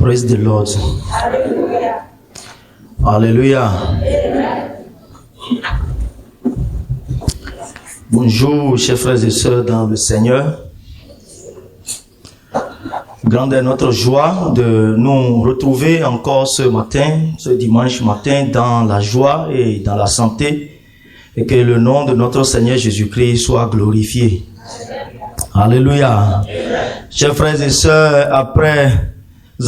Praise the Lord. Alléluia. Bonjour, chers frères et sœurs dans le Seigneur. Grande est notre joie de nous retrouver encore ce matin, ce dimanche matin, dans la joie et dans la santé, et que le nom de notre Seigneur Jésus-Christ soit glorifié. Alléluia. Chers frères et sœurs, après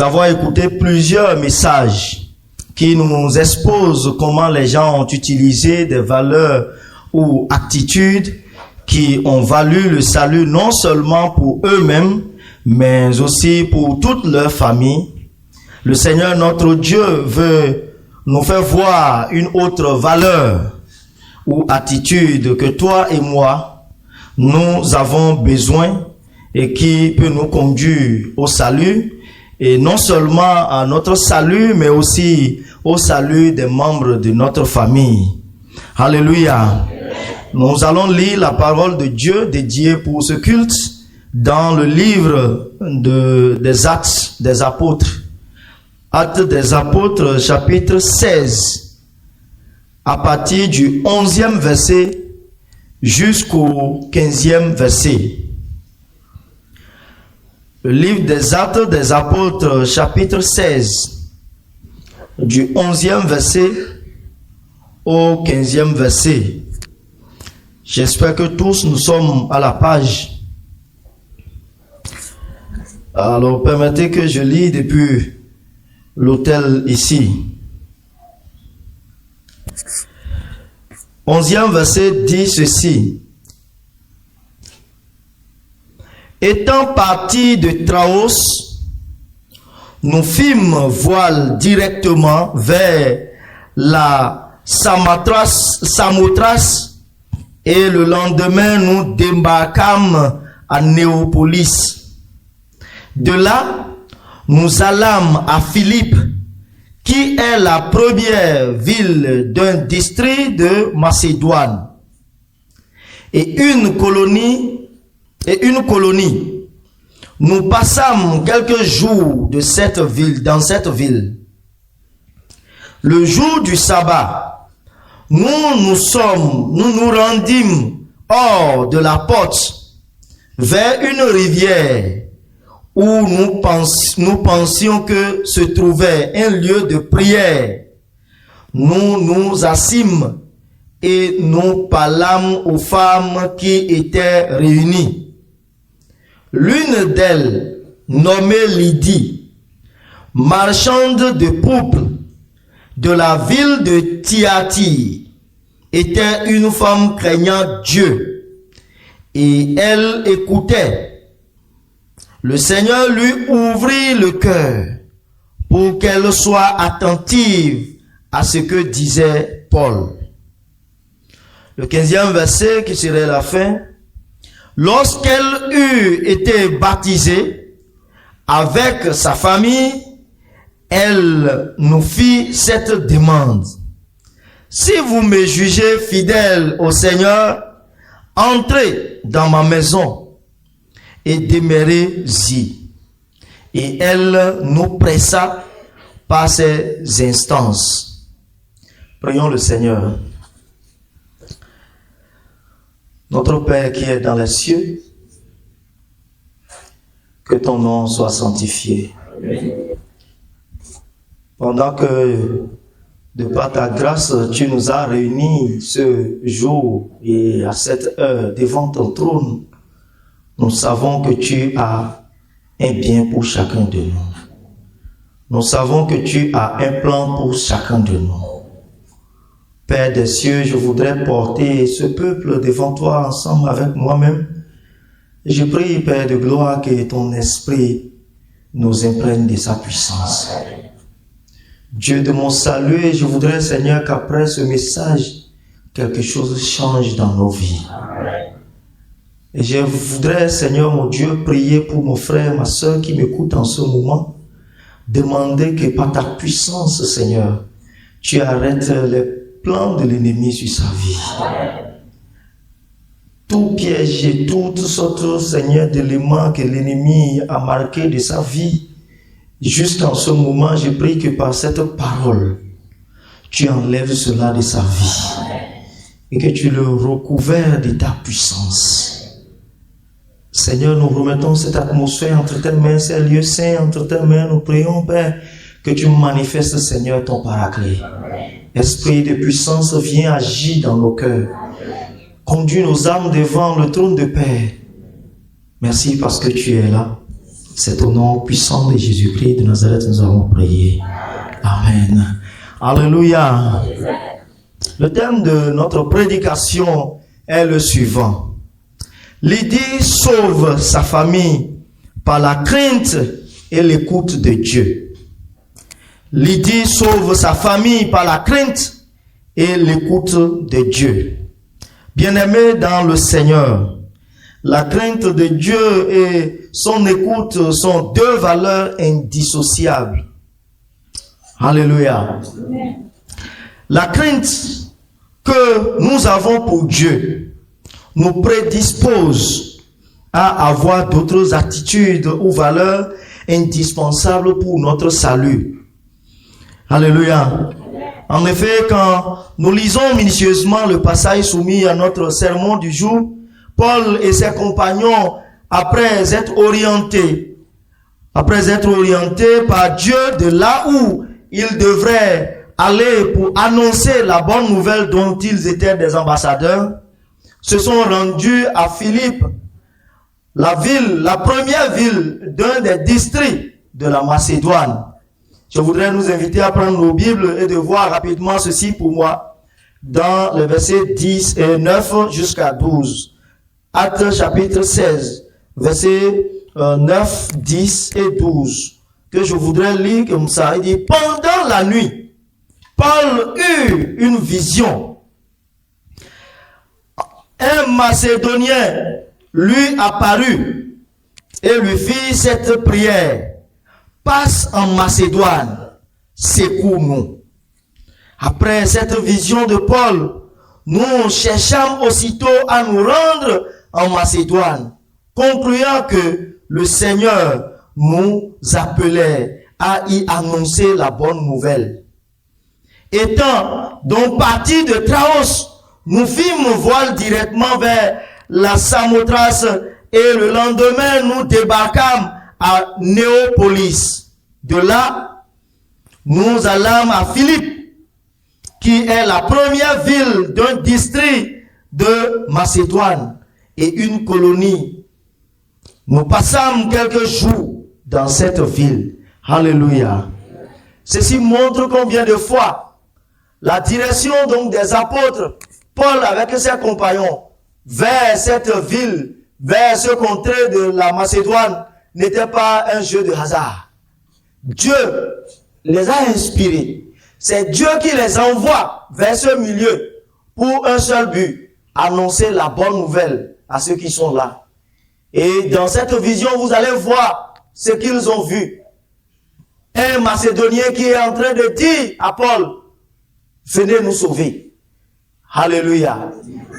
avoir écouté plusieurs messages qui nous exposent comment les gens ont utilisé des valeurs ou attitudes qui ont valu le salut non seulement pour eux-mêmes, mais aussi pour toute leur famille, le Seigneur notre Dieu veut nous faire voir une autre valeur ou attitude que toi et moi, nous avons besoin et qui peut nous conduire au salut, et non seulement à notre salut, mais aussi au salut des membres de notre famille. Alléluia. Nous allons lire la parole de Dieu dédiée pour ce culte dans le livre des Actes des Apôtres. Actes des Apôtres, chapitre 16, à partir du 11e verset jusqu'au 15e verset. Le livre des Actes des Apôtres, chapitre 16, du 11e verset au 15e verset. J'espère que tous nous sommes à la page. Alors, permettez que je lis depuis l'autel ici. 11e verset dit ceci. Étant partis de Traos, nous fîmes voile directement vers la Samothrace et le lendemain nous débarquâmes à Néapolis. De là, nous allâmes à Philippe, qui est la première ville d'un district de Macédoine, et une colonie. Nous passâmes quelques jours dans cette ville. Le jour du sabbat, nous nous rendîmes hors de la porte vers une rivière où nous pensions que se trouvait un lieu de prière. Nous nous assîmes et nous parlâmes aux femmes qui étaient réunies. L'une d'elles, nommée Lydie, marchande de pourpre de la ville de Thyatire, était une femme craignant Dieu, et elle écoutait. Le Seigneur lui ouvrit le cœur pour qu'elle soit attentive à ce que disait Paul. Le 15e verset, qui serait la fin. Lorsqu'elle eut été baptisée avec sa famille, elle nous fit cette demande. Si vous me jugez fidèle au Seigneur, entrez dans ma maison et demeurez-y. Et elle nous pressa par ses instances. Prions le Seigneur. Notre Père qui est dans les cieux, que ton nom soit sanctifié. Amen. Pendant que, de par ta grâce, tu nous as réunis ce jour et à cette heure devant ton trône, nous savons que tu as un bien pour chacun de nous. Nous savons que tu as un plan pour chacun de nous. Père des cieux, je voudrais porter ce peuple devant toi ensemble avec moi-même. Et je prie, Père de gloire, que ton esprit nous imprègne de sa puissance. Dieu de mon salut, je voudrais, Seigneur, qu'après ce message, quelque chose change dans nos vies. Et je voudrais, Seigneur mon Dieu, prier pour mon frère, ma soeur qui m'écoute en ce moment. Demander que par ta puissance, Seigneur, tu arrêtes les plan de l'ennemi sur sa vie. Tout piège et toutes sortes, Seigneur, d'éléments que l'ennemi a marqués de sa vie Juste en ce moment, je prie que par cette parole, tu enlèves cela de sa vie et que tu le recouvres de ta puissance. Seigneur, nous remettons cette atmosphère entre tes mains, ces lieux saints entre tes mains. Nous prions, Père, que tu manifestes, Seigneur, ton paraclet. Esprit de puissance, viens agir dans nos cœurs. Conduis nos âmes devant le trône de Père. Merci parce que tu es là. C'est au nom puissant de Jésus-Christ de Nazareth nous avons prié. Amen. Alléluia. Le thème de notre prédication est le suivant. Lydie sauve sa famille par la crainte et l'écoute de Dieu. Lydie sauve sa famille par la crainte et l'écoute de Dieu. Bien-aimés dans le Seigneur, la crainte de Dieu et son écoute sont deux valeurs indissociables. Alléluia. La crainte que nous avons pour Dieu nous prédispose à avoir d'autres attitudes ou valeurs indispensables pour notre salut. Alléluia. En effet, quand nous lisons minutieusement le passage soumis à notre sermon du jour, Paul et ses compagnons, après être orientés par Dieu de là où ils devraient aller pour annoncer la bonne nouvelle dont ils étaient des ambassadeurs, se sont rendus à Philippe, la première ville d'un des districts de la Macédoine. Je voudrais nous inviter à prendre nos Bibles et de voir rapidement ceci pour moi dans les versets 10 et 9 jusqu'à 12. Actes chapitre 16, versets 9, 10 et 12, que je voudrais lire comme ça. Il dit, pendant la nuit, Paul eut une vision. Un Macédonien lui apparut et lui fit cette prière. Passe en Macédoine, secours-nous. Après cette vision de Paul, nous cherchâmes aussitôt à nous rendre en Macédoine, concluant que le Seigneur nous appelait à y annoncer la bonne nouvelle. Étant donc partis de Traos, nous fîmes voile directement vers la Samothrace et le lendemain nous débarquâmes à Néapolis. De là, nous allâmes à Philippe, qui est la première ville d'un district de Macédoine et une colonie. Nous passâmes quelques jours dans cette ville. Alléluia. Ceci montre combien de fois la direction donc des apôtres, Paul avec ses compagnons, vers cette ville, vers ce contrée de la Macédoine, n'était pas un jeu de hasard. Dieu les a inspirés. C'est Dieu qui les envoie vers ce milieu pour un seul but, annoncer la bonne nouvelle à ceux qui sont là. Et dans cette vision, vous allez voir ce qu'ils ont vu. Un Macédonien qui est en train de dire à Paul, venez nous sauver. Alléluia.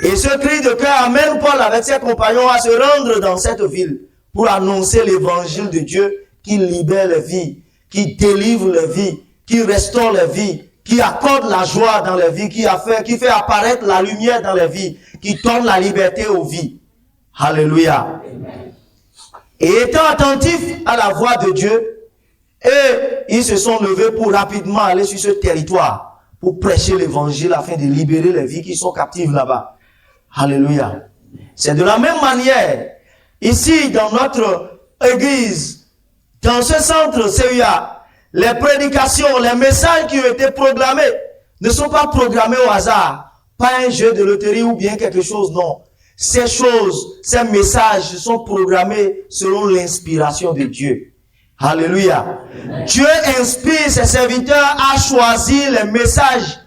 Et ce cri de cœur amène Paul avec ses compagnons à se rendre dans cette ville pour annoncer l'évangile de Dieu qui libère les vies, qui délivre les vies, qui restaure les vies, qui accorde la joie dans les vies, qui fait apparaître la lumière dans les vies, qui donne la liberté aux vies. Alléluia. Et étant attentifs à la voix de Dieu, ils se sont levés pour rapidement aller sur ce territoire, pour prêcher l'évangile afin de libérer les vies qui sont captives là-bas. Alléluia. C'est de la même manière, ici dans notre église, dans ce centre CUA, les prédications, les messages qui ont été proclamés ne sont pas programmés au hasard, pas un jeu de loterie ou bien quelque chose, non. Ces choses, ces messages sont programmés selon l'inspiration de Dieu. Alléluia. Dieu inspire ses serviteurs à choisir les messages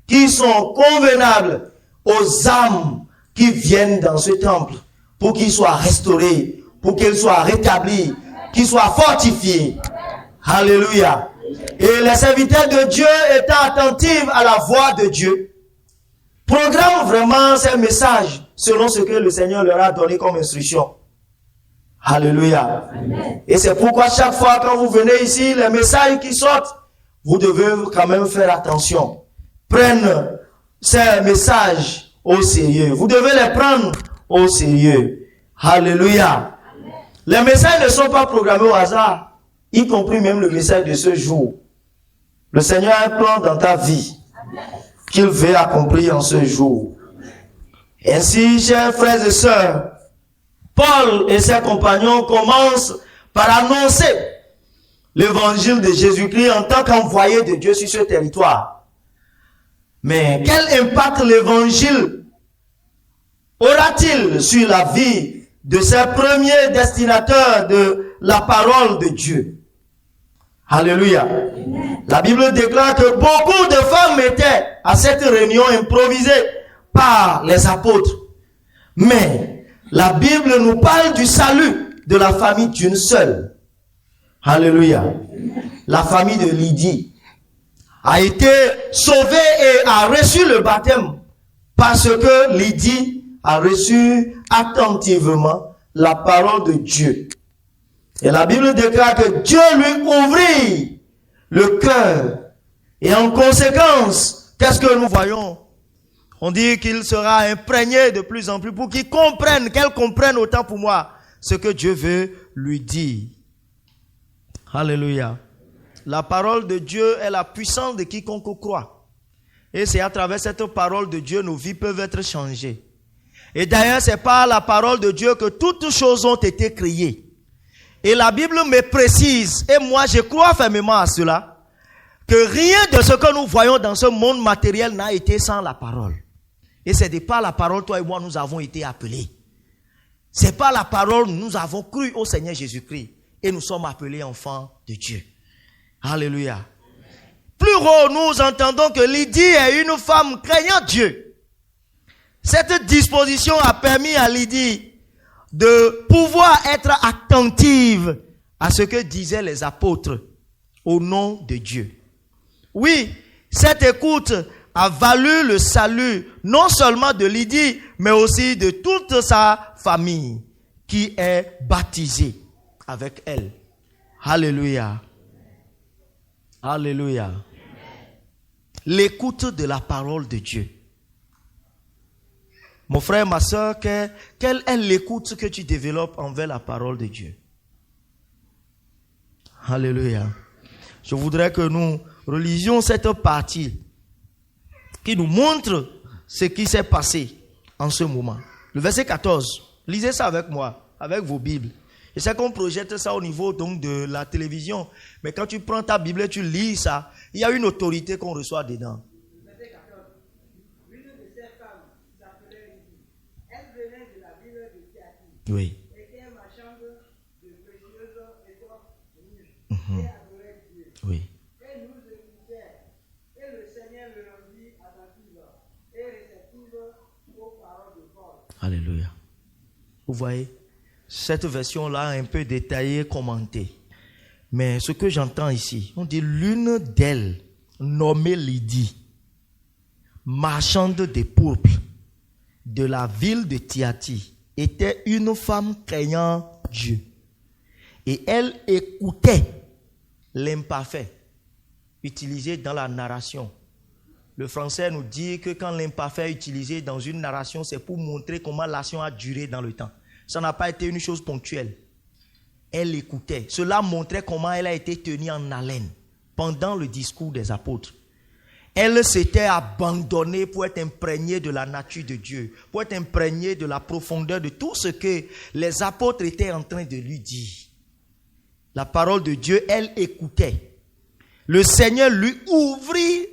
qui sont convenables aux âmes qui viennent dans ce temple pour qu'ils soient restaurés, pour qu'ils soient rétablis, qu'ils soient fortifiés. Alléluia. Et les serviteurs de Dieu étant attentifs à la voix de Dieu, programment vraiment ces messages selon ce que le Seigneur leur a donné comme instruction. Alléluia. Amen. Et c'est pourquoi chaque fois quand vous venez ici, les messages qui sortent, vous devez quand même faire attention. Prendre ces messages au sérieux. Vous devez les prendre au sérieux. Alléluia. Amen. Les messages ne sont pas programmés au hasard, y compris même le message de ce jour. Le Seigneur a un plan dans ta vie qu'il veut accomplir en ce jour. Ainsi, chers frères et sœurs, Paul et ses compagnons commencent par annoncer l'évangile de Jésus-Christ en tant qu'envoyé de Dieu sur ce territoire. Mais quel impact l'évangile aura-t-il sur la vie de ces premiers destinataires de la parole de Dieu? Alléluia. Amen. La Bible déclare que beaucoup de femmes étaient à cette réunion improvisée par les apôtres. Mais la Bible nous parle du salut de la famille d'une seule. Alléluia. La famille de Lydie a été sauvée et a reçu le baptême parce que Lydie a reçu attentivement la parole de Dieu. Et la Bible déclare que Dieu lui ouvrit le cœur. Et en conséquence, qu'est-ce que nous voyons? On dit qu'il sera imprégné de plus en plus pour qu'il comprenne, qu'elle comprenne autant pour moi ce que Dieu veut lui dire. Alléluia. La parole de Dieu est la puissance de quiconque croit. Et c'est à travers cette parole de Dieu nos vies peuvent être changées. Et d'ailleurs, c'est par la parole de Dieu que toutes choses ont été créées. Et la Bible me précise, et moi je crois fermement à cela, que rien de ce que nous voyons dans ce monde matériel n'a été sans la parole. Et c'est de par la parole, toi et moi, nous avons été appelés. C'est par la parole, nous avons cru au Seigneur Jésus-Christ. Et nous sommes appelés enfants de Dieu. Alléluia. Plus haut, nous entendons que Lydie est une femme craignant Dieu. Cette disposition a permis à Lydie de pouvoir être attentive à ce que disaient les apôtres au nom de Dieu. Oui, cette écoute a valu le salut non seulement de Lydie, mais aussi de toute sa famille qui est baptisée avec elle. Alléluia. Alléluia. L'écoute de la parole de Dieu. Mon frère, ma soeur, quelle est l'écoute que tu développes envers la parole de Dieu? Alléluia. Je voudrais que nous relisions cette partie qui nous montre ce qui s'est passé en ce moment. Le verset 14. Lisez ça avec moi, avec vos Bibles. Je sais qu'on projette ça au niveau donc de la télévision, mais quand tu prends ta Bible et tu lis ça, il y a une autorité qu'on reçoit dedans. Verset 14. L'une de ces femmes s'appelait Lydie. Elle venait de la ville de Thyatire. Oui. Était marchande de précieuses étoffes rouges et adorait Dieu. Oui. Et nous écoutait. Et le Seigneur le rendit attentive et réceptive aux paroles de Paul. Alléluia. Vous voyez, cette version-là un peu détaillée, commentée. Mais ce que j'entends ici, on dit l'une d'elles, nommée Lydie, marchande de pourpre de la ville de Thyatire, était une femme craignant Dieu. Et elle écoutait l'imparfait utilisé dans la narration. Le français nous dit que quand l'imparfait est utilisé dans une narration, c'est pour montrer comment l'action a duré dans le temps. Ça n'a pas été une chose ponctuelle. Elle écoutait. Cela montrait comment elle a été tenue en haleine pendant le discours des apôtres. Elle s'était abandonnée pour être imprégnée de la nature de Dieu, pour être imprégnée de la profondeur de tout ce que les apôtres étaient en train de lui dire. La parole de Dieu, elle écoutait. Le Seigneur lui ouvrit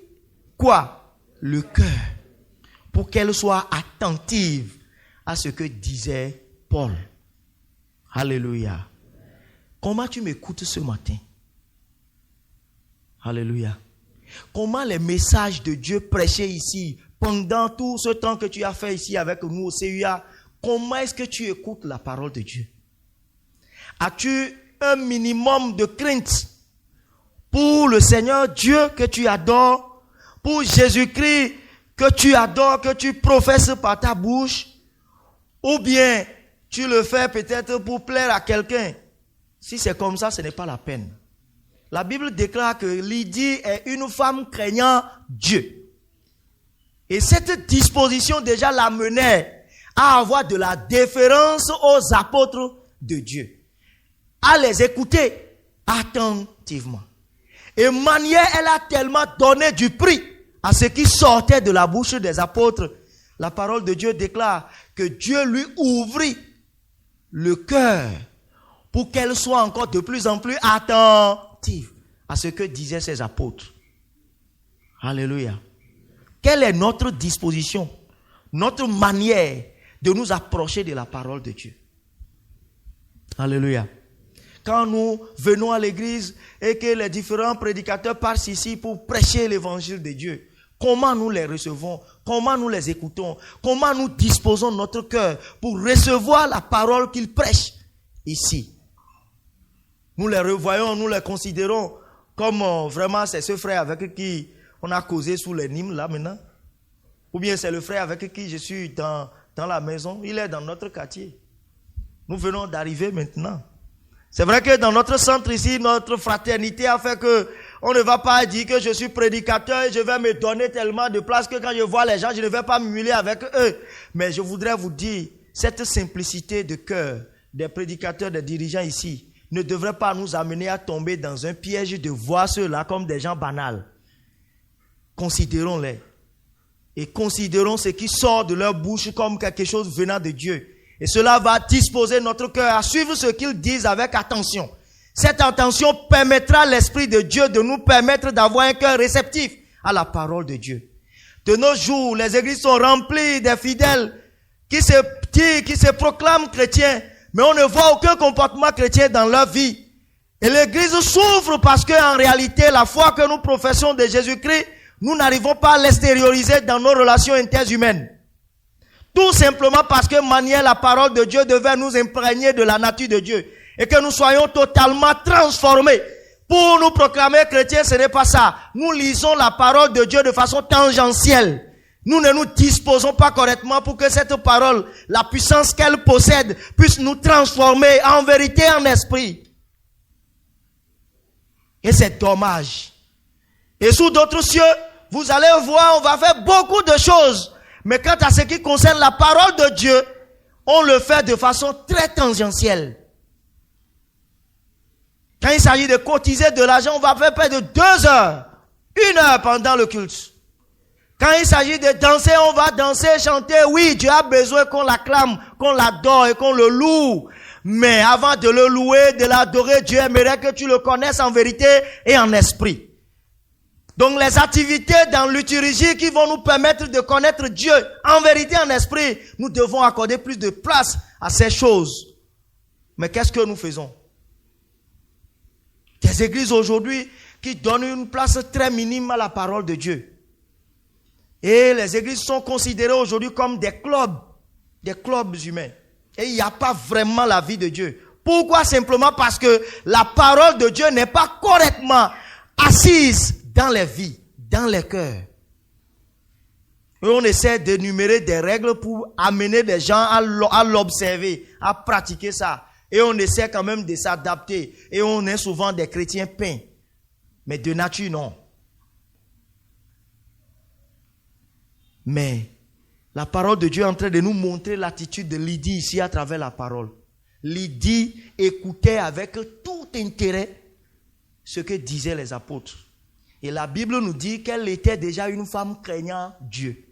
quoi? Le cœur, pour qu'elle soit attentive à ce que disait Paul. Alléluia. Comment tu m'écoutes ce matin? Alléluia. Comment les messages de Dieu prêchés ici, pendant tout ce temps que tu as fait ici avec nous au CUA, comment est-ce que tu écoutes la parole de Dieu? As-tu un minimum de crainte pour le Seigneur Dieu que tu adores, pour Jésus-Christ que tu adores, que tu professes par ta bouche, ou bien Tu le fais peut-être pour plaire à quelqu'un. Si c'est comme ça, ce n'est pas la peine. La Bible déclare que Lydie est une femme craignant Dieu. Et cette disposition déjà l'amenait à avoir de la déférence aux apôtres de Dieu. À les écouter attentivement. Et manière, elle a tellement donné du prix à ce qui sortait de la bouche des apôtres. La parole de Dieu déclare que Dieu lui ouvrit le cœur pour qu'elle soit encore de plus en plus attentive à ce que disaient ses apôtres. Alléluia. Quelle est notre disposition, notre manière de nous approcher de la parole de Dieu? Alléluia. Quand nous venons à l'église et que les différents prédicateurs passent ici pour prêcher l'évangile de Dieu, comment nous les recevons? Comment nous les écoutons? Comment nous disposons notre cœur pour recevoir la parole qu'ils prêchent ici? Nous les revoyons, nous les considérons comme vraiment c'est ce frère avec qui on a causé sous les Nîmes là maintenant. Ou bien c'est le frère avec qui je suis dans la maison. Il est dans notre quartier. Nous venons d'arriver maintenant. C'est vrai que dans notre centre ici, notre fraternité a fait que on ne va pas dire que je suis prédicateur et je vais me donner tellement de place que quand je vois les gens, je ne vais pas m'humilier avec eux. Mais je voudrais vous dire, cette simplicité de cœur des prédicateurs, des dirigeants ici, ne devrait pas nous amener à tomber dans un piège de voir ceux-là comme des gens banals. Considérons-les. Et considérons ce qui sort de leur bouche comme quelque chose venant de Dieu. Et cela va disposer notre cœur à suivre ce qu'ils disent avec attention. Cette attention permettra à l'Esprit de Dieu de nous permettre d'avoir un cœur réceptif à la parole de Dieu. De nos jours, les églises sont remplies des fidèles qui se proclament chrétiens, mais on ne voit aucun comportement chrétien dans leur vie. Et l'église souffre parce qu'en réalité, la foi que nous professons de Jésus-Christ, nous n'arrivons pas à l'extérioriser dans nos relations interhumaines. Tout simplement parce que manière la parole de Dieu devait nous imprégner de la nature de Dieu. Et que nous soyons totalement transformés. Pour nous proclamer chrétiens, ce n'est pas ça. Nous lisons la parole de Dieu de façon tangentielle. Nous ne nous disposons pas correctement pour que cette parole, la puissance qu'elle possède, puisse nous transformer en vérité, en esprit. Et c'est dommage. Et sous d'autres cieux, vous allez voir, on va faire beaucoup de choses. Mais quant à ce qui concerne la parole de Dieu, on le fait de façon très tangentielle. Quand il s'agit de cotiser de l'argent, on va faire près de 2 heures, 1 heure pendant le culte. Quand il s'agit de danser, on va danser, chanter. Oui, Dieu a besoin qu'on l'acclame, qu'on l'adore et qu'on le loue. Mais avant de le louer, de l'adorer, Dieu aimerait que tu le connaisses en vérité et en esprit. Donc les activités dans liturgie qui vont nous permettre de connaître Dieu en vérité, en esprit, nous devons accorder plus de place à ces choses. Mais qu'est-ce que nous faisons? Des églises aujourd'hui qui donnent une place très minime à la parole de Dieu. Et les églises sont considérées aujourd'hui comme des clubs humains. Et il n'y a pas vraiment la vie de Dieu. Pourquoi? Simplement parce que la parole de Dieu n'est pas correctement assise dans les vies, dans les cœurs. Et on essaie d'énumérer des règles pour amener des gens à l'observer, à pratiquer ça. Et on essaie quand même de s'adapter. Et on est souvent des chrétiens peints. Mais de nature, non. Mais la parole de Dieu est en train de nous montrer l'attitude de Lydie ici à travers la parole. Lydie écoutait avec tout intérêt ce que disaient les apôtres. Et la Bible nous dit qu'elle était déjà une femme craignant Dieu.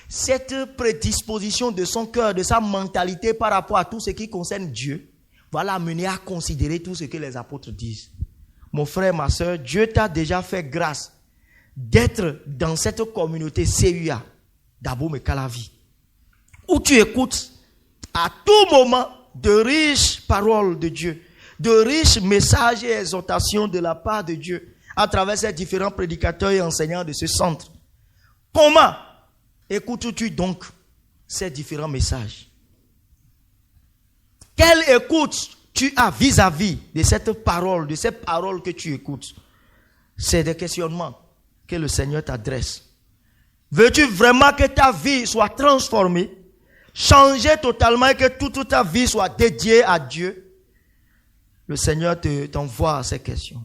Cette prédisposition de son cœur, de sa mentalité par rapport à tout ce qui concerne Dieu, va l'amener à considérer tout ce que les apôtres disent. Mon frère, ma soeur, Dieu t'a déjà fait grâce d'être dans cette communauté CUA, d'Aboum et Calavi, où tu écoutes à tout moment de riches paroles de Dieu, de riches messages et exhortations de la part de Dieu, à travers ces différents prédicateurs et enseignants de ce centre. Comment écoutes-tu donc ces différents messages? Quelle écoute tu as vis-à-vis de cette parole, de ces paroles que tu écoutes? C'est des questionnements que le Seigneur t'adresse. Veux-tu vraiment que ta vie soit transformée? changer totalement et que toute ta vie soit dédiée à Dieu, le Seigneur t'envoie à ces questions.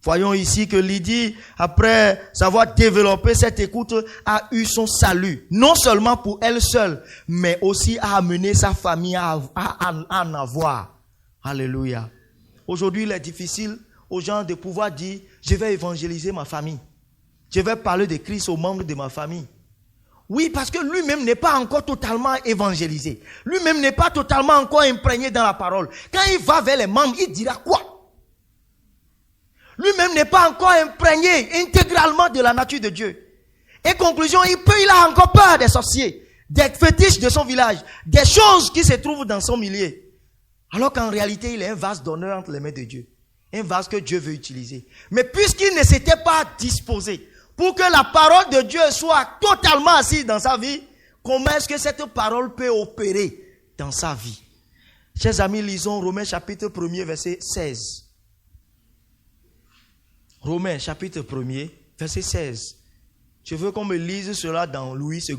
Voyons ici que Lydie, après avoir développé cette écoute, a eu son salut. Non seulement pour elle seule, mais aussi a amené sa famille à en avoir. Alléluia. Aujourd'hui, il est difficile aux gens de pouvoir dire, je vais évangéliser ma famille. Je vais parler de Christ aux membres de ma famille. Oui, parce que lui-même n'est pas encore totalement évangélisé. Lui-même n'est pas totalement encore imprégné dans la parole. Quand il va vers les membres, il dira quoi? Lui-même n'est pas encore imprégné intégralement de la nature de Dieu. Et conclusion, il a encore peur des sorciers, des fétiches de son village, des choses qui se trouvent dans son milieu. Alors qu'en réalité, il est un vase d'honneur entre les mains de Dieu. Un vase que Dieu veut utiliser. Mais puisqu'il ne s'était pas disposé pour que la parole de Dieu soit totalement assise dans sa vie, comment est-ce que cette parole peut opérer dans sa vie? Chers amis, lisons Romains chapitre 1er, verset 16. Romains chapitre 1er, verset 16. Je veux qu'on me lise cela dans Louis II.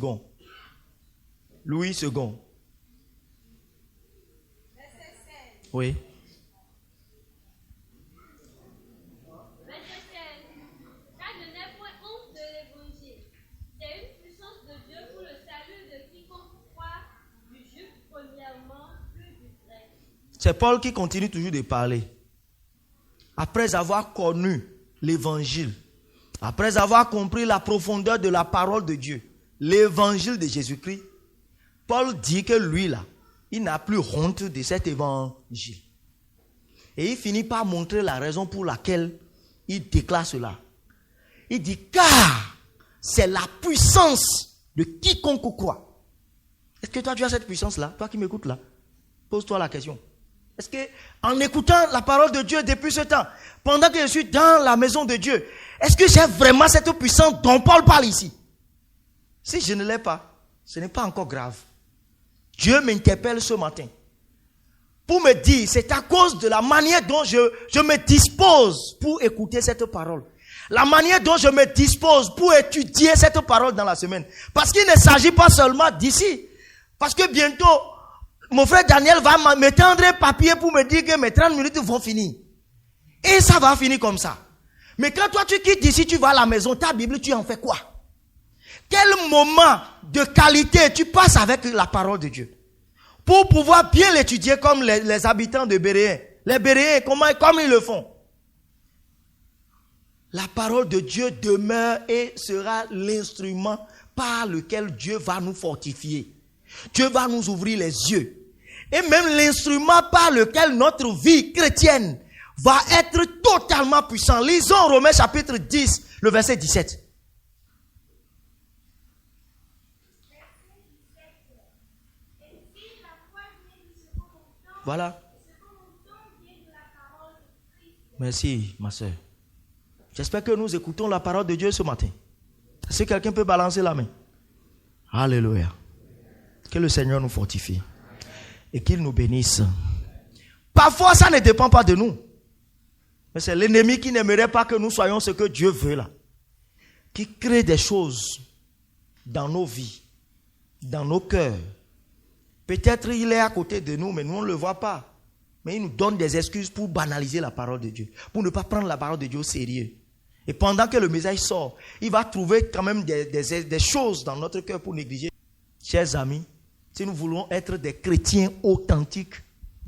Louis II. Verset 16. Oui. Verset 16. Car je n'ai point honte de l'évangile. C'est une puissance de Dieu pour le salut de quiconque croit, du juif premièrement, plus du grec. C'est Paul qui continue toujours de parler. Après avoir connu l'évangile, après avoir compris la profondeur de la parole de Dieu, l'évangile de Jésus-Christ, Paul dit que lui là, il n'a plus honte de cet évangile. Et il finit par montrer la raison pour laquelle il déclare cela. Il dit, car c'est la puissance de quiconque croit. Est-ce que toi tu as cette puissance-là? Toi qui m'écoutes là, pose-toi la question. Est-ce que, en écoutant la parole de Dieu depuis ce temps, pendant que je suis dans la maison de Dieu, est-ce que j'ai vraiment cette puissance dont Paul parle ici? Si je ne l'ai pas, ce n'est pas encore grave. Dieu m'interpelle ce matin pour me dire, c'est à cause de la manière dont je me dispose pour écouter cette parole. La manière dont je me dispose pour étudier cette parole dans la semaine. Parce qu'il ne s'agit pas seulement d'ici. Parce que bientôt, mon frère Daniel va me tendre un papier pour me dire que mes 30 minutes vont finir. Et ça va finir comme ça. Mais quand toi tu quittes d'ici, tu vas à la maison, ta Bible, tu en fais quoi? Quel moment de qualité tu passes avec la parole de Dieu? Pour pouvoir bien l'étudier comme les habitants de Béréen. Les Béréens, comme ils le font. La parole de Dieu demeure et sera l'instrument par lequel Dieu va nous fortifier. Dieu va nous ouvrir les yeux. Et même l'instrument par lequel notre vie chrétienne va être totalement puissant. Lisons Romains chapitre 10, le verset 17. Voilà. Merci, ma soeur. J'espère que nous écoutons la parole de Dieu ce matin. Est-ce que quelqu'un peut balancer la main? Alléluia. Que le Seigneur nous fortifie et qu'il nous bénisse. Parfois, ça ne dépend pas de nous. Mais c'est l'ennemi qui n'aimerait pas que nous soyons ce que Dieu veut là. Qui crée des choses dans nos vies, dans nos cœurs. Peut-être il est à côté de nous, mais nous on ne le voit pas. Mais il nous donne des excuses pour banaliser la parole de Dieu. Pour ne pas prendre la parole de Dieu au sérieux. Et pendant que le message sort, il va trouver quand même des choses dans notre cœur pour négliger. Chers amis, si nous voulons être des chrétiens authentiques,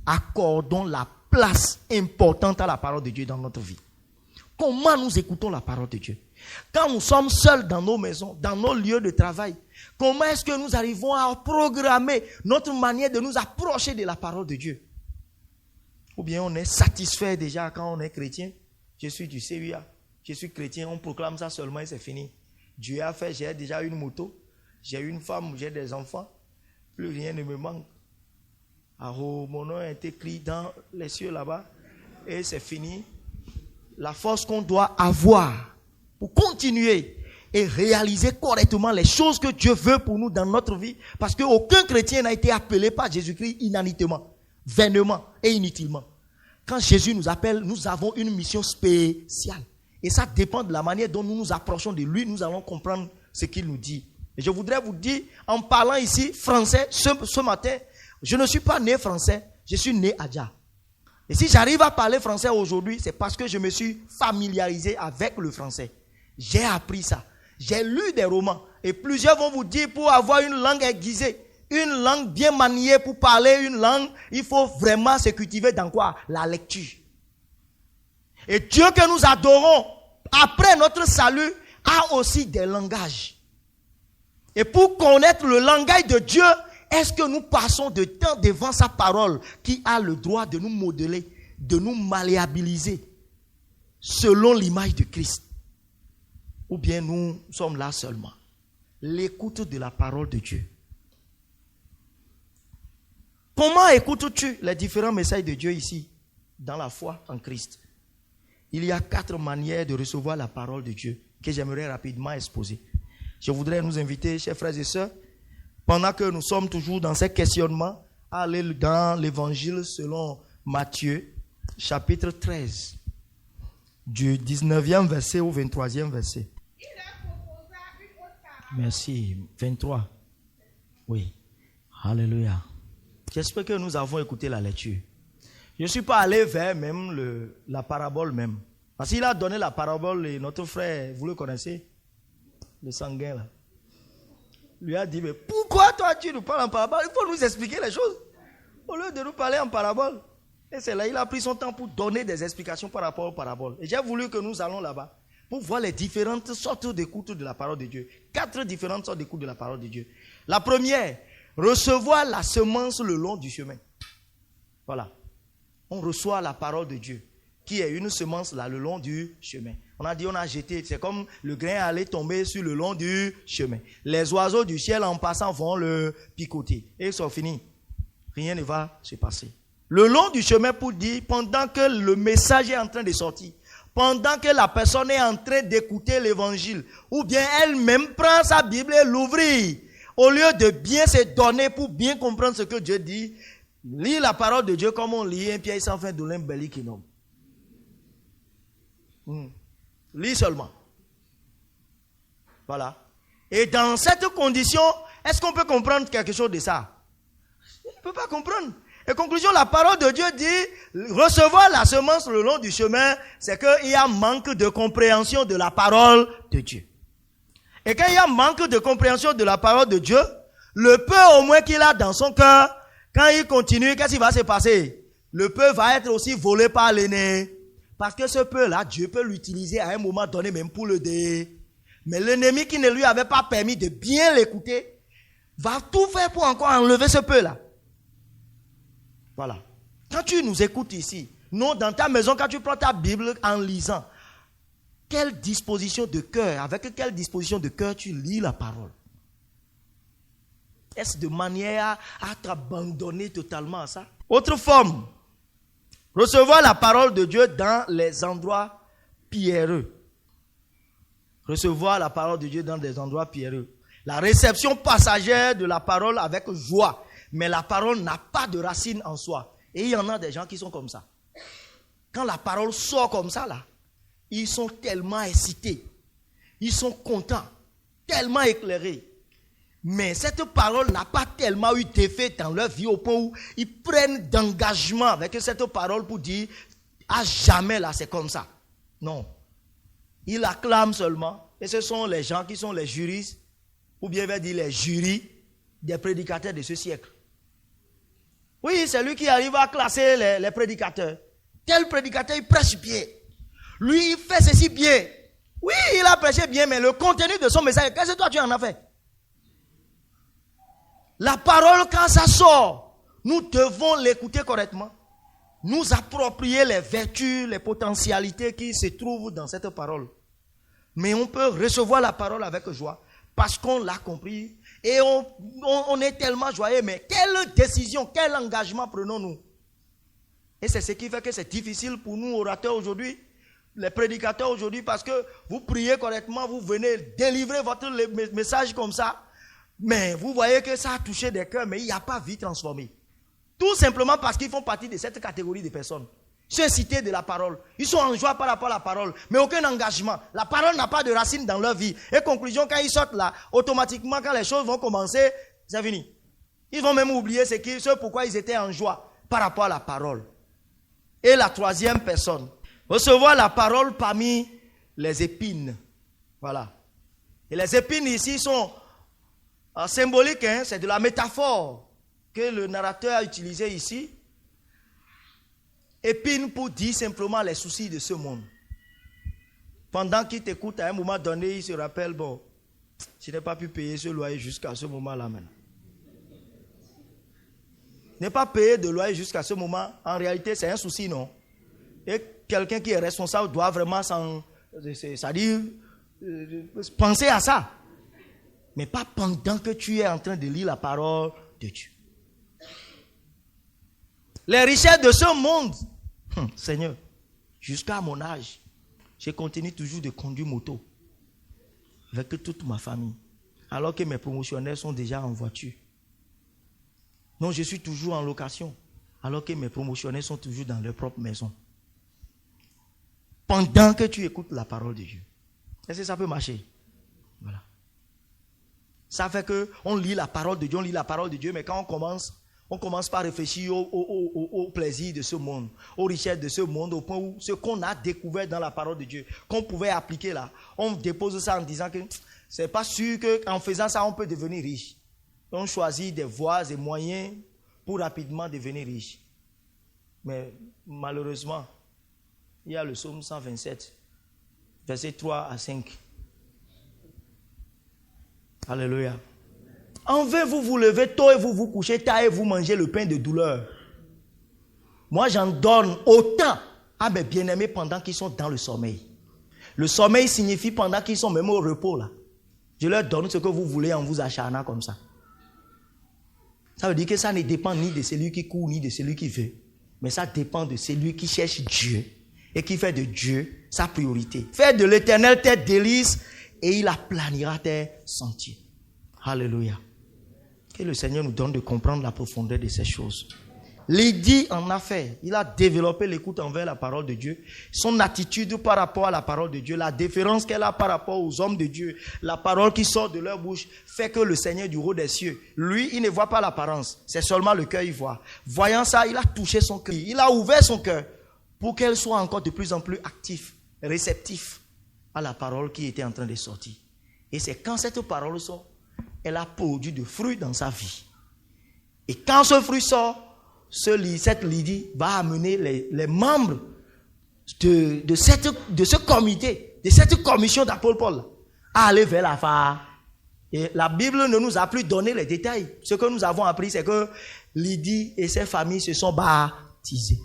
accordons la place importante à la parole de Dieu dans notre vie. Comment nous écoutons la parole de Dieu? Quand nous sommes seuls dans nos maisons, dans nos lieux de travail, comment est-ce que nous arrivons à programmer notre manière de nous approcher de la parole de Dieu? Ou bien on est satisfait déjà quand on est chrétien. Je suis du CUA, je suis chrétien, on proclame ça seulement et c'est fini. Dieu a fait, j'ai déjà une moto, j'ai une femme, j'ai des enfants, plus rien ne me manque. Alors, mon nom est écrit dans les cieux là-bas et c'est fini. La force qu'on doit avoir pour continuer et réaliser correctement les choses que Dieu veut pour nous dans notre vie, parce qu'aucun chrétien n'a été appelé par Jésus-Christ inanitement, vainement et inutilement. Quand Jésus nous appelle, nous avons une mission spéciale. Et ça dépend de la manière dont nous nous approchons de lui, nous allons comprendre ce qu'il nous dit Et je voudrais vous dire, en parlant ici français ce matin, je ne suis pas né français, je suis né Adja. Et si j'arrive à parler français aujourd'hui, c'est parce que je me suis familiarisé avec le français. J'ai appris ça. J'ai lu des romans. Et plusieurs vont vous dire, pour avoir une langue aiguisée, une langue bien maniée pour parler une langue, il faut vraiment se cultiver dans quoi? La lecture. Et Dieu que nous adorons, après notre salut, a aussi des langages. Et pour connaître le langage de Dieu, est-ce que nous passons de temps devant sa parole qui a le droit de nous modeler, de nous malléabiliser selon l'image de Christ? Ou bien nous sommes là seulement? L'écoute de la parole de Dieu. Comment écoutes-tu les différents messages de Dieu ici, dans la foi en Christ? Il y a 4 manières de recevoir la parole de Dieu que j'aimerais rapidement exposer. Je voudrais nous inviter, chers frères et sœurs, pendant que nous sommes toujours dans ces questionnements, à aller dans l'évangile selon Matthieu, chapitre 13, du 19e verset au 23e verset. Merci. 23. Oui. Alléluia. J'espère que nous avons écouté la lecture. Je ne suis pas allé vers même la parabole même. Parce qu'il a donné la parabole et notre frère, vous le connaissez, le sanguin là, lui a dit, mais pourquoi toi tu nous parles en parabole? Il faut nous expliquer les choses. Au lieu de nous parler en parabole. Et c'est là, il a pris son temps pour donner des explications par rapport aux paraboles. Et j'ai voulu que nous allons là-bas pour voir les différentes sortes d'écoute de la parole de Dieu. 4 différentes sortes d'écoute de la parole de Dieu. La première, recevoir la semence le long du chemin. Voilà. On reçoit la parole de Dieu, qui est une semence là, le long du chemin. On a dit, on a jeté, c'est comme le grain allait tomber sur le long du chemin. Les oiseaux du ciel en passant vont le picoter. Et c'est fini. Rien ne va se passer. Le long du chemin pour dire, pendant que le message est en train de sortir, pendant que la personne est en train d'écouter l'évangile, ou bien elle-même prend sa Bible et l'ouvrit, au lieu de bien se donner pour bien comprendre ce que Dieu dit, lis la parole de Dieu comme on lit un pied sans fin de l'imbelli qui nomme. Lis seulement. Voilà. Et dans cette condition, est-ce qu'on peut comprendre quelque chose de ça? On ne peut pas comprendre. Et conclusion, la parole de Dieu dit, recevoir la semence le long du chemin, c'est qu'il y a manque de compréhension de la parole de Dieu. Et quand il y a manque de compréhension de la parole de Dieu, le peu au moins qu'il a dans son cœur, quand il continue, qu'est-ce qui va se passer? Le peu va être aussi volé par l'ennemi. Parce que ce peu-là, Dieu peut l'utiliser à un moment donné même pour le dé. Mais l'ennemi qui ne lui avait pas permis de bien l'écouter, va tout faire pour encore enlever ce peu-là. Voilà. Quand tu nous écoutes ici, non, dans ta maison, quand tu prends ta Bible en lisant, quelle disposition de cœur, avec quelle disposition de cœur tu lis la parole? Est-ce de manière à t'abandonner totalement à ça? Autre forme, recevoir la parole de Dieu dans les endroits pierreux. Recevoir la parole de Dieu dans des endroits pierreux. La réception passagère de la parole avec joie. Mais la parole n'a pas de racine en soi. Et il y en a des gens qui sont comme ça. Quand la parole sort comme ça, là, ils sont tellement excités. Ils sont contents. Tellement éclairés. Mais cette parole n'a pas tellement eu d'effet dans leur vie au point où ils prennent d'engagement avec cette parole pour dire à jamais là c'est comme ça. Non. Ils acclament seulement. Et ce sont les gens qui sont les juristes, ou bien dire les jurys des prédicateurs de ce siècle. Oui, c'est lui qui arrive à classer les prédicateurs. Tel prédicateur, il prêche bien. Lui, il fait ceci bien. Oui, il a prêché bien, mais le contenu de son message, qu'est-ce que toi tu en as fait? La parole, quand ça sort, nous devons l'écouter correctement. Nous approprier les vertus, les potentialités qui se trouvent dans cette parole. Mais on peut recevoir la parole avec joie parce qu'on l'a compris. Et on est tellement joyeux, mais quelle décision, quel engagement prenons-nous? Et c'est ce qui fait que c'est difficile pour nous, orateurs aujourd'hui, les prédicateurs aujourd'hui, parce que vous priez correctement, vous venez délivrer votre message comme ça, mais vous voyez que ça a touché des cœurs, mais il n'y a pas vie transformée. Tout simplement parce qu'ils font partie de cette catégorie de personnes Ils sont incités de la parole. Ils sont en joie par rapport à la parole, mais aucun engagement. La parole n'a pas de racine dans leur vie. Et conclusion, quand ils sortent là, automatiquement, quand les choses vont commencer, c'est fini. Ils vont même oublier ce pourquoi ils étaient en joie par rapport à la parole. Et la troisième personne, recevoir la parole parmi les épines. Voilà. Et les épines ici sont symboliques, hein, c'est de la métaphore que le narrateur a utilisée ici. Épines pour dire simplement les soucis de ce monde. Pendant qu'il t'écoute, à un moment donné, il se rappelle, bon, je n'ai pas pu payer ce loyer jusqu'à ce moment-là maintenant. Ne pas payer de loyer jusqu'à ce moment, en réalité, c'est un souci, non? Et quelqu'un qui est responsable doit vraiment c'est-à-dire, penser à ça. Mais pas pendant que tu es en train de lire la parole de Dieu. Les richesses de ce monde, Seigneur, jusqu'à mon âge, je continue toujours de conduire moto avec toute ma famille, alors que mes promotionnaires sont déjà en voiture. Non, je suis toujours en location, alors que mes promotionnaires sont toujours dans leur propre maison. Pendant que tu écoutes la parole de Dieu. Est-ce que ça peut marcher? Voilà. Ça fait qu'on lit la parole de Dieu, mais quand on commence par réfléchir au plaisir de ce monde, aux richesses de ce monde, au point où ce qu'on a découvert dans la parole de Dieu, qu'on pouvait appliquer là, on dépose ça en disant que c'est pas sûr qu'en faisant ça, on peut devenir riche. On choisit des voies et moyens pour rapidement devenir riche. Mais malheureusement, il y a le psaume 127, versets 3 à 5. Alléluia. En vain, vous vous levez tôt et vous vous couchez tard et vous mangez le pain de douleur. Moi, j'en donne autant à mes bien-aimés pendant qu'ils sont dans le sommeil. Le sommeil signifie pendant qu'ils sont même au repos là. Je leur donne ce que vous voulez en vous acharnant comme ça. Ça veut dire que ça ne dépend ni de celui qui court ni de celui qui veut. Mais ça dépend de celui qui cherche Dieu et qui fait de Dieu sa priorité. Fais de l'Éternel tes délices et il aplanira tes sentiers. Alléluia. Que le Seigneur nous donne de comprendre la profondeur de ces choses. Lydie en a fait. Il a développé l'écoute envers la parole de Dieu. Son attitude par rapport à la parole de Dieu, la déférence qu'elle a par rapport aux hommes de Dieu, la parole qui sort de leur bouche, fait que le Seigneur du haut des cieux, lui, il ne voit pas l'apparence. C'est seulement le cœur, il voit. Voyant ça, il a touché son cœur. Il a ouvert son cœur pour qu'elle soit encore de plus en plus active, réceptive à la parole qui était en train de sortir. Et c'est quand cette parole sort, elle a produit de fruits dans sa vie. Et quand ce fruit sort, cette Lydie va amener les membres de ce comité, de cette commission d'apôtre Paul à aller vers la phare. Et la Bible ne nous a plus donné les détails. Ce que nous avons appris, c'est que Lydie et ses familles se sont baptisées.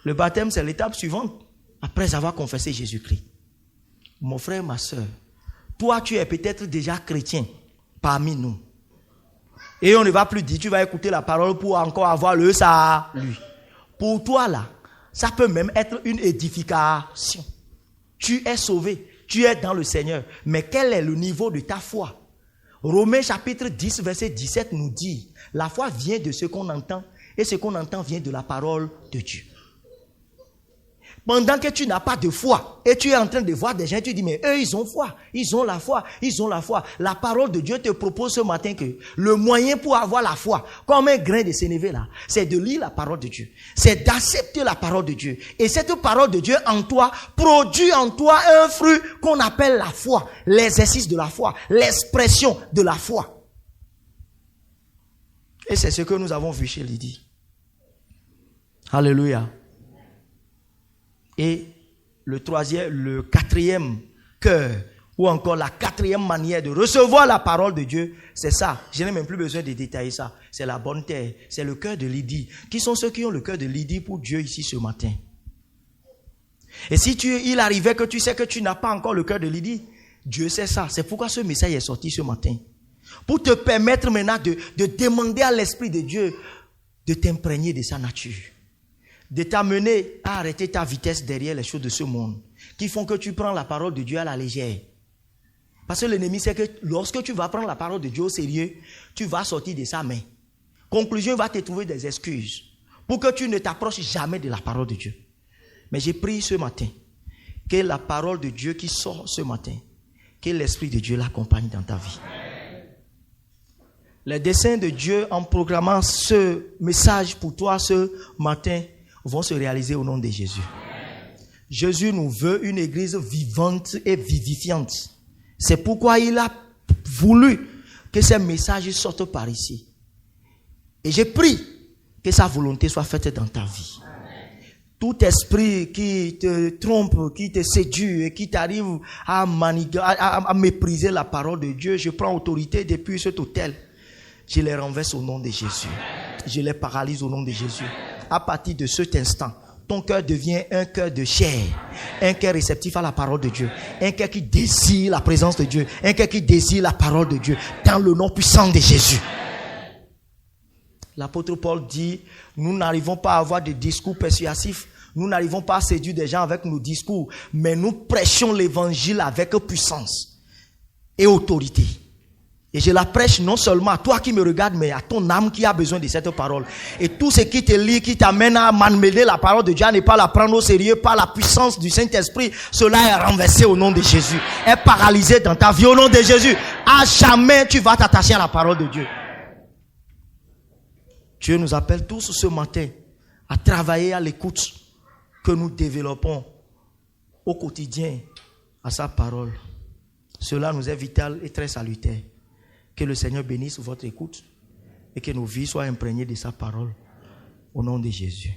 Le baptême, c'est l'étape suivante, après avoir confessé Jésus-Christ. Mon frère, ma soeur, toi, tu es peut-être déjà chrétien parmi nous. Et on ne va plus dire, tu vas écouter la parole pour encore avoir le salut. Pour toi là, ça peut même être une édification. Tu es sauvé, tu es dans le Seigneur. Mais quel est le niveau de ta foi? Romains chapitre 10, verset 17 nous dit, la foi vient de ce qu'on entend, et ce qu'on entend vient de la parole de Dieu. Pendant que tu n'as pas de foi et tu es en train de voir des gens, tu dis, mais eux, ils ont foi, ils ont la foi, ils ont la foi. La parole de Dieu te propose ce matin que le moyen pour avoir la foi, comme un grain de sénévé là, c'est de lire la parole de Dieu. C'est d'accepter la parole de Dieu. Et cette parole de Dieu en toi produit en toi un fruit qu'on appelle la foi, l'exercice de la foi, l'expression de la foi. Et c'est ce que nous avons vu chez Lydie. Alléluia. Et le quatrième cœur, ou encore la quatrième manière de recevoir la parole de Dieu, c'est ça. Je n'ai même plus besoin de détailler ça. C'est la bonne terre. C'est le cœur de Lydie. Qui sont ceux qui ont le cœur de Lydie pour Dieu ici ce matin? Et si il arrivait que tu sais que tu n'as pas encore le cœur de Lydie, Dieu sait ça. C'est pourquoi ce message est sorti ce matin. Pour te permettre maintenant de demander à l'Esprit de Dieu de t'imprégner de sa nature. De t'amener à arrêter ta vitesse derrière les choses de ce monde, qui font que tu prends la parole de Dieu à la légère. Parce que l'ennemi sait que lorsque tu vas prendre la parole de Dieu au sérieux, tu vas sortir de sa main. Conclusion, il va te trouver des excuses pour que tu ne t'approches jamais de la parole de Dieu. Mais j'ai prié ce matin que la parole de Dieu qui sort ce matin, que l'Esprit de Dieu l'accompagne dans ta vie. Les desseins de Dieu en programmant ce message pour toi ce matin vont se réaliser au nom de Jésus. Jésus nous veut une église vivante et vivifiante. C'est pourquoi il a voulu que ces messages sortent par ici. Et j'ai prié que sa volonté soit faite dans ta vie. Tout esprit qui te trompe, qui te séduit et qui t'arrive à mépriser la parole de Dieu, je prends autorité depuis cet autel. Je les renverse au nom de Jésus. Je les paralyse au nom de Jésus. À partir de cet instant, ton cœur devient un cœur de chair, un cœur réceptif à la parole de Dieu, un cœur qui désire la présence de Dieu, un cœur qui désire la parole de Dieu, dans le nom puissant de Jésus. L'apôtre Paul dit, nous n'arrivons pas à avoir des discours persuasifs, nous n'arrivons pas à séduire des gens avec nos discours, mais nous prêchons l'évangile avec puissance et autorité. Et je la prêche non seulement à toi qui me regardes, mais à ton âme qui a besoin de cette parole. Et tout ce qui te lie, qui t'amène à malmener la parole de Dieu, à ne pas la prendre au sérieux par la puissance du Saint-Esprit, cela est renversé au nom de Jésus. Est paralysé dans ta vie au nom de Jésus. À jamais tu vas t'attacher à la parole de Dieu. Dieu nous appelle tous ce matin à travailler à l'écoute que nous développons au quotidien à sa parole. Cela nous est vital et très salutaire. Que le Seigneur bénisse votre écoute et que nos vies soient imprégnées de sa parole. Au nom de Jésus.